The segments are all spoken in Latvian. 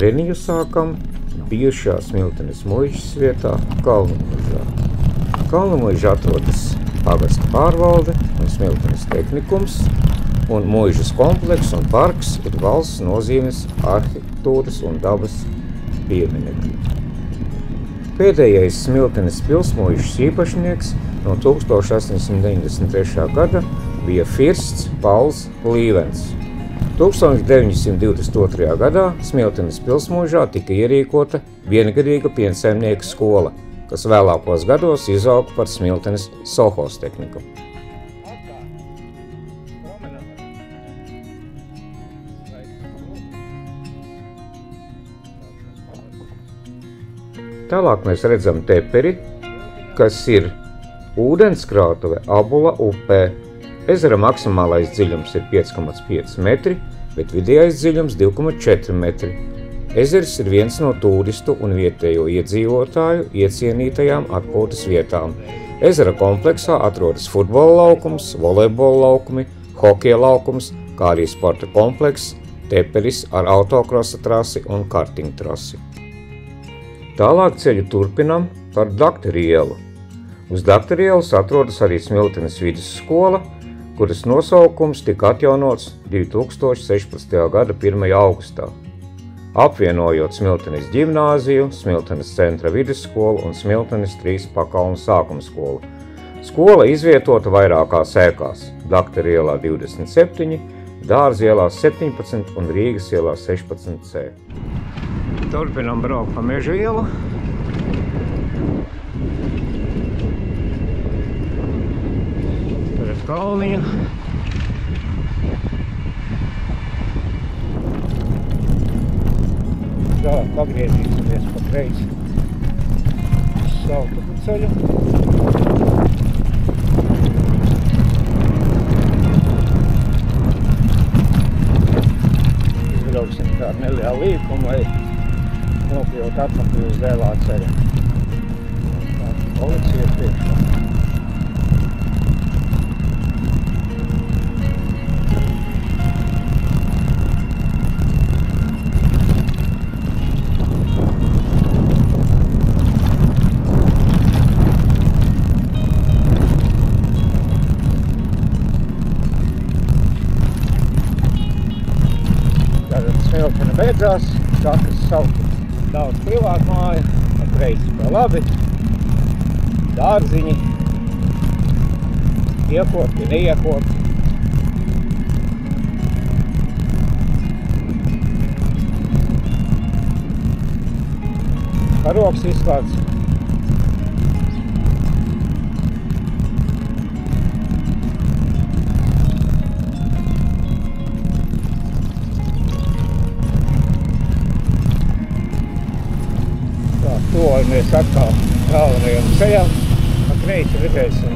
treniņu sākam bijušā Smiltenes muižas vietā Kalnumuižā. Kalnumuiža atrodas pagasta pārvalde un Smiltenes tehnikums, un muižas komplekss un parks ir valsts nozīmes arhitektūras un dabas pieminekļi. Pēdējais Smiltenes pilsmuižas īpašnieks no 1893. gada bija firsts Pauls Līvens. 1922. gadā Smiltenes pilsmuižā tika ierīkota viengadīga piensaimnieka skola, kas vēlākos gados izauga par Smiltenes Solhoztehniku. Tālāk mēs redzam teperi, kas ir ūdenskrātuve Abula upē. Ezera maksimālais dziļums ir 5,5 metri, bet vidējais dziļums 2,4 metri. Ezers ir viens no turistu un vietējo iedzīvotāju iecienītajām atpūtas vietām. Ezera kompleksā atrodas futbola laukums, volejbola laukumi, hokeja laukums, kā arī sporta komplekss, teperis ar autokrosa trasi un kartiņu trasi. Tālāk ceļu turpinam par Dakteru ielu. Uz Dakteru ielas atrodas arī Smiltenes vidusskola, kuras nosaukums tika atjaunots 2016. gada 1. augustā, apvienojot Smiltenes ģimnāziju, Smiltenes centra vidusskolu un Smiltenes 3 pakalnu sākuma skolu. Skola izvietota vairākās ēkās – Dakteru ielā 27, Dārza ielā 17 un Rīgas ielā 16C. Turpinam braukt pa Meža ielu. Kalniņa. Tālāk pagriezīsimies pa kreisi uz Sautupu ceļu. Izbrauksim tādu nelielu līkumu, lai nokļūt atpakaļ uz Dēlā ceļa. Tāda policija priekšā. Smiltene beidzās, sākas Sautups. Daudz privātu māju, pa kreisi pa labi, dārziņi, iekopti, neiekopti. Karogs izklāts. Tuvojamies atkal galvenajam ceļam, pa kreisi redzēsim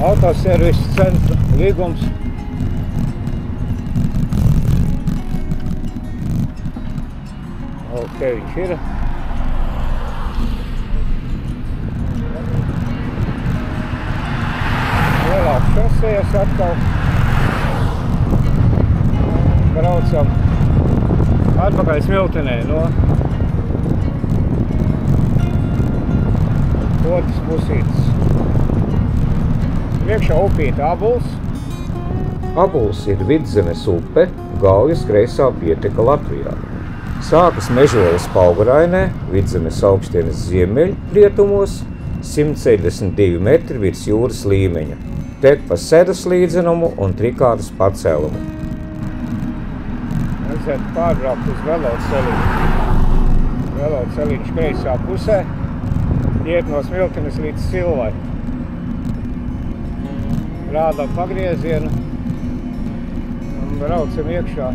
autoservisu centru līgums. Ok, viņš ir. Lielāk šosejas atkal. Braucam atpakaļ Smiltenē no otras pusītes. Priekšā upīta Abuls. Abuls ir Vidzemes upe, Gaujas kreisā pieteka Latvijā. Sākas Mežoles Paugurainē, Vidzemes augstienes ziemeļrietumos, 162 metri virs jūras līmeņa. Tek pa Sedas līdzenumu un Trikārtas pacēlumu. Redzēt pārbraukt uz veloceliņu. Veloceliņš kreisā pusē, iet no Smiltenes līdz Silvai. Rādām pagriezienu un braucam iekšā.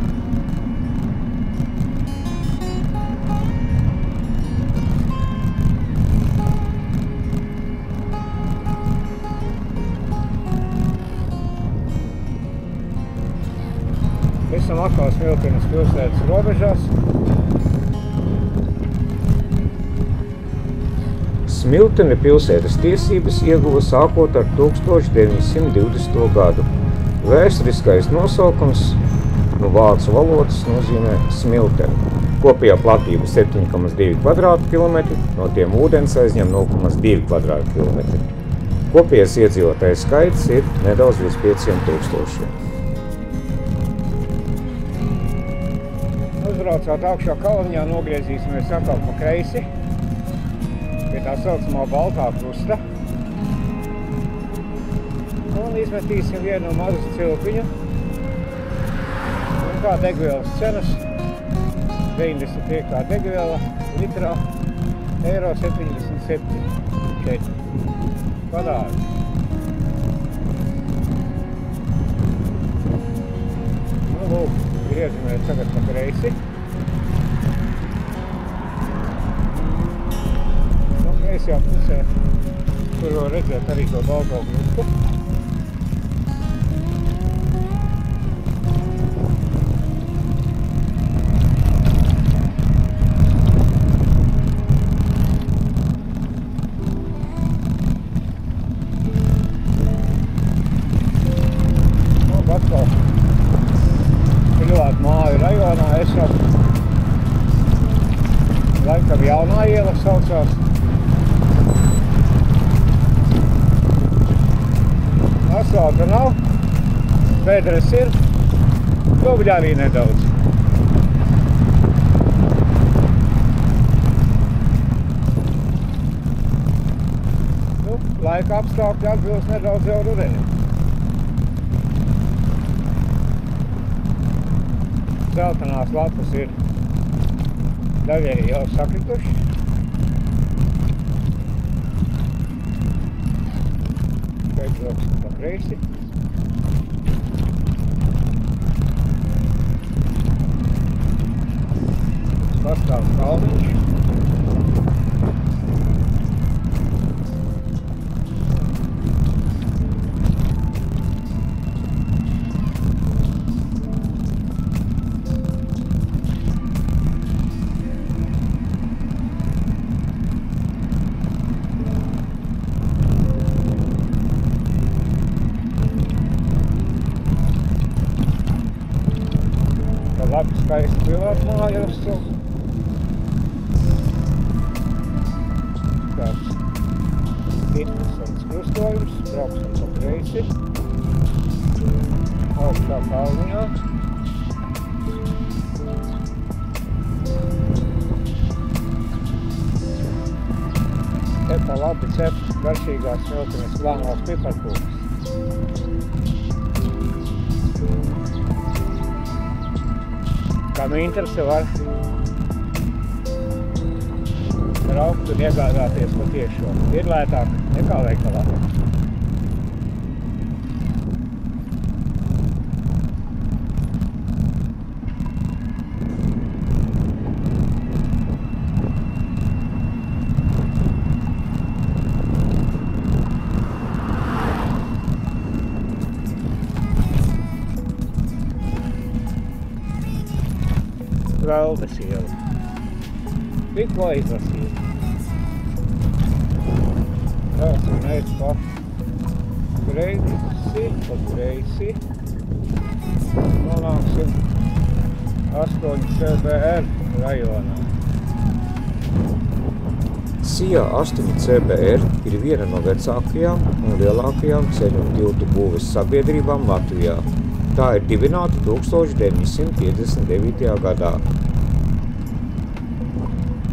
Esam atkal Smiltenes pilsētas robežās. Smiltene pilsētas tiesības ieguva sākot ar 1920. gadu. Vēsturiskais nosaukums no vācu valodas nozīmē smilteni. Kopējā platība 7,2 kvadrātkilometri, no tiem ūdens aizņem 0,2 kvadrātkilometri. Kopējais iedzīvotājs skaits ir nedaudz virs 500 000. Uzbraucot augšā kalniņā, nogriezīsimies atkal pa kreisi, pie tā saucamā Baltā krusta. Un izmetīsim vienu mazu cilpiņu. Un kā degvielas cenas, 95. degviela litrā, eiro 77. Šeit. Padāri. Nu, lūk, griežamies tagad pa kreisi. Nu, kreisajā pusē, tur var redzēt arī to Balto krustu. Privātu māju rajonā esam. Laikam jaunā iela saucās. Asfalta nav, bedres ir, dobļa arī nedaudz. Nu, laika apstākļi atbilst nedaudz jau rudenim. Zeltenās lapas ir daļēji jau sakrituši. Šeit brauksim pa kreisi. Pastāv kalniņš. Labi skaisti privātu māja uzcelt. Tāds interesants krustojums, brauksim pa kreisi. Augstā kalniņā. Te pa labi cep garšīgās smiltenes plānos piparkūkas. Kam interese var braukt un iegādāties patiešo. Ir lētāk nekā veikalā. Veldes iela. Tikko izlasīja. Braucam reiz pa kreisi. Nonāksim 8 CBR rajonā. Sijā 8 CBR ir viena no vecākajām un lielākajām ceļu un tiltu būves sabiedrībām Latvijā. Tā ir dibināta 1959. gadā.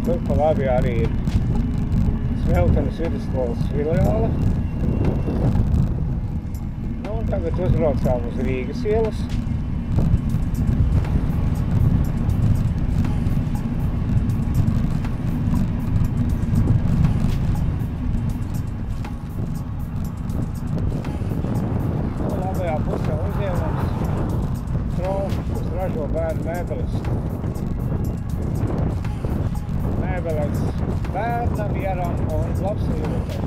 Tur pa labi arī ir Smiltenes vidusskolas filiāle. Nu, un tagad uzbraucām uz Rīgas ielas. Labajā pusē uzņēmums Trolls, kas ražo bērnu mēbeles. Mēbeles bērnam, Jaram un labsajūtai.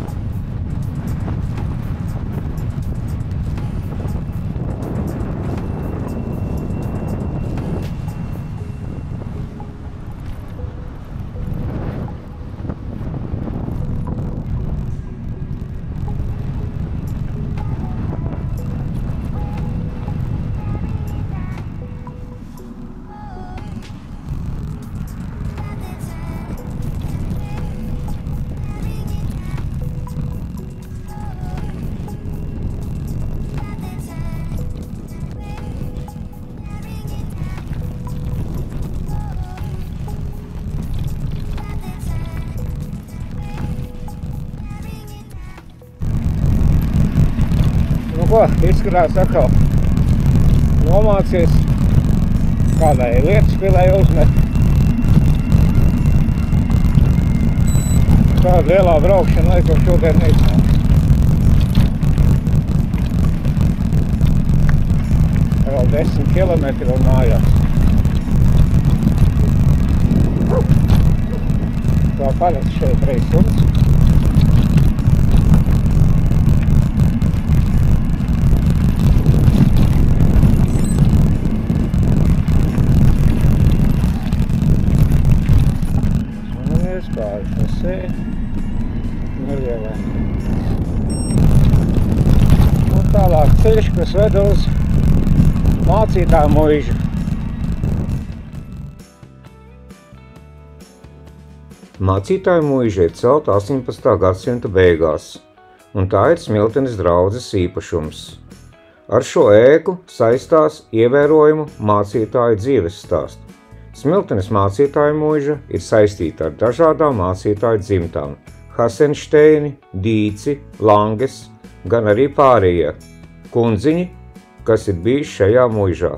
ko, izskatās atkal nomācies kādai lietas pilai uzmet. Tāda lielā braukšana laikam šodien neiznāk. Vēl 10 kilometri un mājās. Tā parasti šeit reisuns. Un tālāk ceļš, kas ved uz mācītāju muižu. Mācītāju muiža ir celta 18. gadsimta beigās, un tā ir Smiltenes draudzes īpašums. Ar šo ēku saistās ievērojumu mācītāju dzīves stāstu. Smiltenes mācītāju muiža ir saistīta ar dažādām mācītāju dzimtām – Hasenšteini, Dīci, Langes, gan arī pārējie kundziņi, kas ir bijis šajā muižā.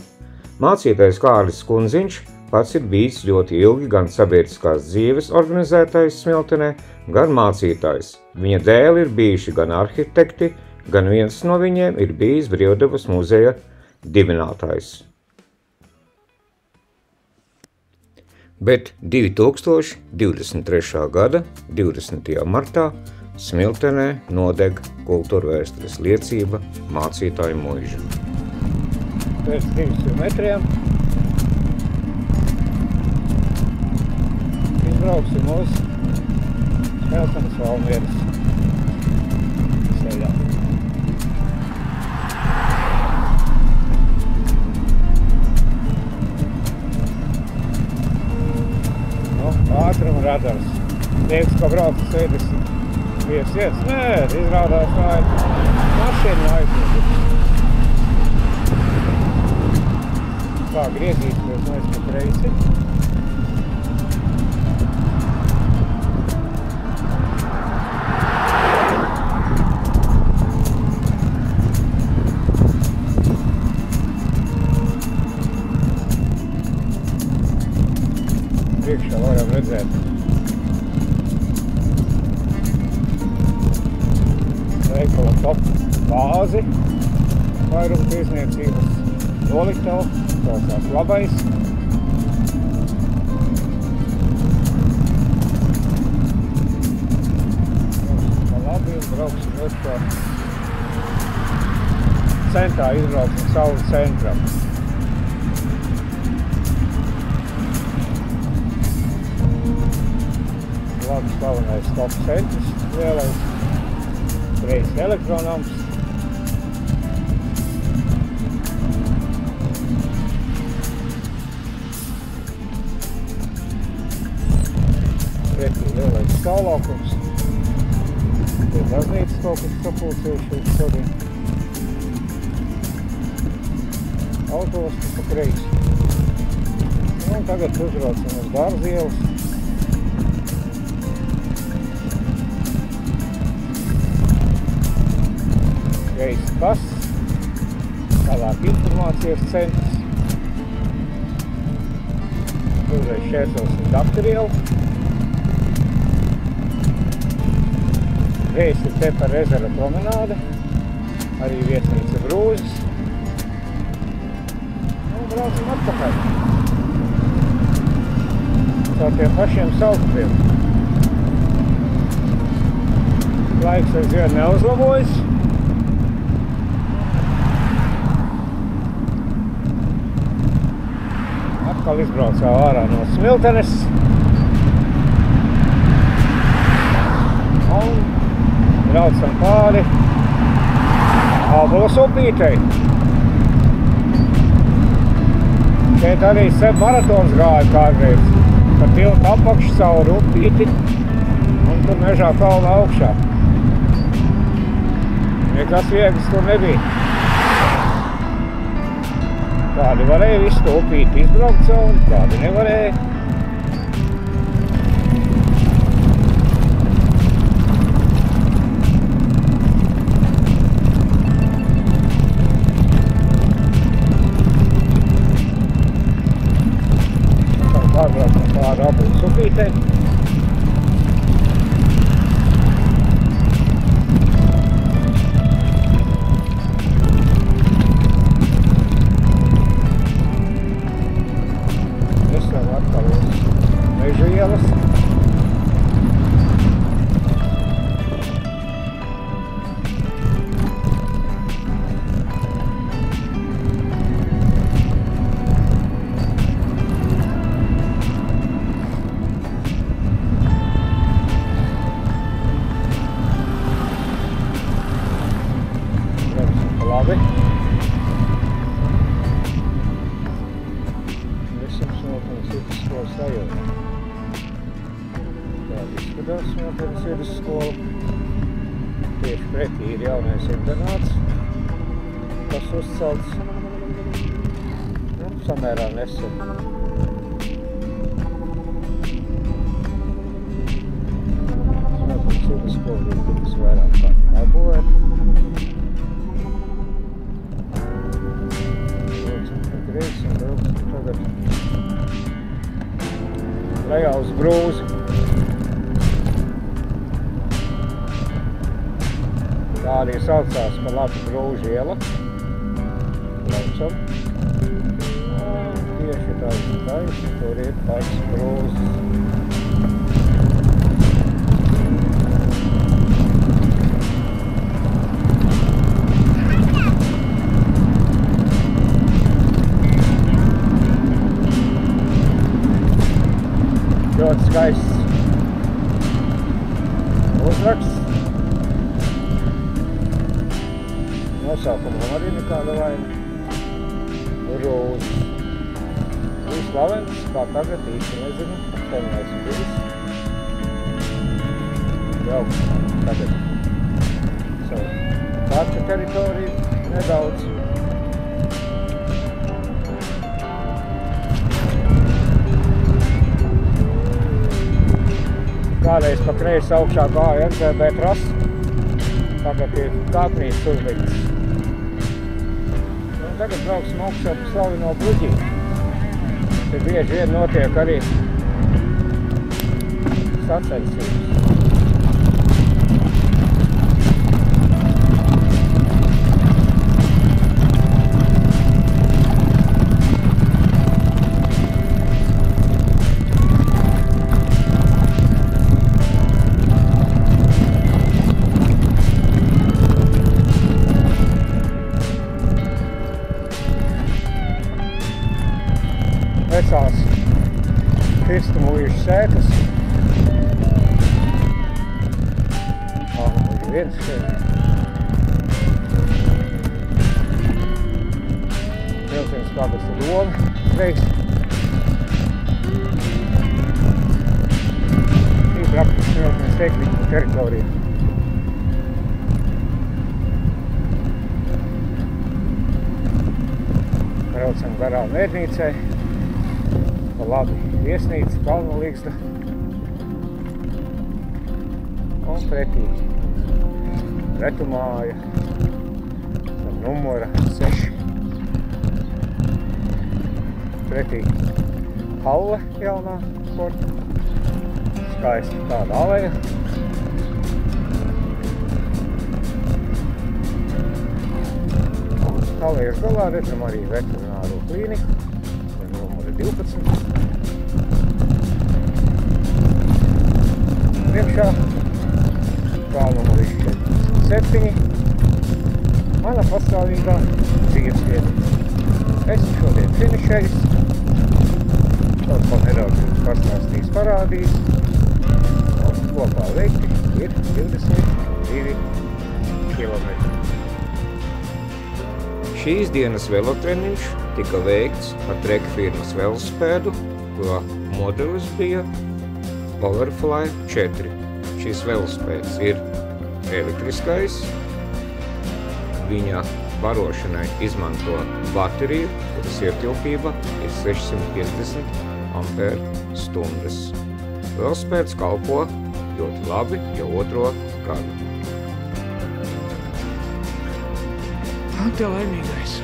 Mācītājs Kārlis Kundziņš pats ir bijis ļoti ilgi gan sabiedriskās dzīves organizētājs Smiltenē, gan mācītājs. Viņa dēli ir bijuši gan arhitekti, gan viens no viņiem ir bijis Brīvdabas muzeja dibinātājs. Bet 2023. gada 20. martā Smiltenē nodeg kultūrvēstures liecība mācītāju muiža. Pēc 200 metriem izbrauksim uz Smiltenes Valmieras ceļā. Ātruma radars. Liekas, ka brauc 75 vietas. Nē, izrādās tā ir mašīna aizmugurē. Tā griezīsies mēs pa kreisi. Priekšā varam redzēt veikala top bāzi, vairuma tirzniecības noliktavu, saucās Labais. Pa labi un brauksim uz pa centrā, izbrauksim Saules centram. Labs slavenais stop centrs, lielais, reizes elektronams. Pretī lielais stāvlaukums. Tie baznīcas kaut kas sapulcējušies šodien. Autostas pa kreisi. Un tagad uzbraucam uz Dārza ielas. Kreisi pasts, tālāk informācijas centrs. Uzreiz šķērsosim Dakterielu. Kreisi ir Tepara ezera promenāde, arī viesnīca Brūzes. Un braucam atpakaļ. Caur tiem pašiem sauktiem. Laiks aizvien neuzlabojas. Atkal izbraucā ārā no Smiltenes. Un braucam pāri Ābolas upītei. Šeit arī Seb maratons gāja kādreiz. Pa tiltu apakšu caur upīti un tur mežā kalna augšā. Nekas viegls tur nebija. Kādi varēja visu to upīti izbraukt cauri, kādi nevarēja. Daugavpils Smiltenes vidusskola. Tieši pretī ir jaunais internāts, kas uzcelts samērā nesen. Smiltenes vidusskola ir tikus vairāk kā apbūvēt. Greiksim tagad lejā uz brūzi. Tā arī saucās pa labi Brūžu iela. Laucam. Tieši taisni, tur ir pats brūzes. Ļoti skaists uzraksts. Nosaukumam arī nekāda vaina. Brūzes. Bija slavens, kā tagad īsti nezinu, sen neesmu bijis. Brauks tagad savu parka teritoriju nedaudz. Kādreiz pa kreisi augšā gāja MTB trasa, tagad ir kāpnītes uzliktas. Un tagad brauksim augšā pa slaveno Bluģīti. Te bieži vien notiek arī sacensības. Vecās Kristu mūžu sētas. Mūžu viens šeit. Miltienes pagasta doma reiz. Šī praktiski Miltienes tekniku teritorija. Braucam garām Mērnīcai. Labi, viesnīca, Kalnu līgsta un pretī retumāja ar numura 6. Pretī halle jaunā sporta, skaista tāda aleja. Alejas galā redzam arī veterināro klīniku. 12. Priekšā kāla numuri 47. Mana pastāvīgā dzīvesvieta. Es šodien finišējis. Kaut ko nedaudz pastāstījis, parādījis. Un kopā veikti ir 22 kilometri. Šīs dienas velotreniņš tika veikts ar treka firmas velosipēdu, kura modelis bija Powerfly 4. Šis velosipēds ir elektriskais. Viņa barošanai izmanto bateriju, kuras ietilpība ir 650 ampērstundas. Velosipēds kalpo ļoti labi jau otro gadu. Te laimīgais.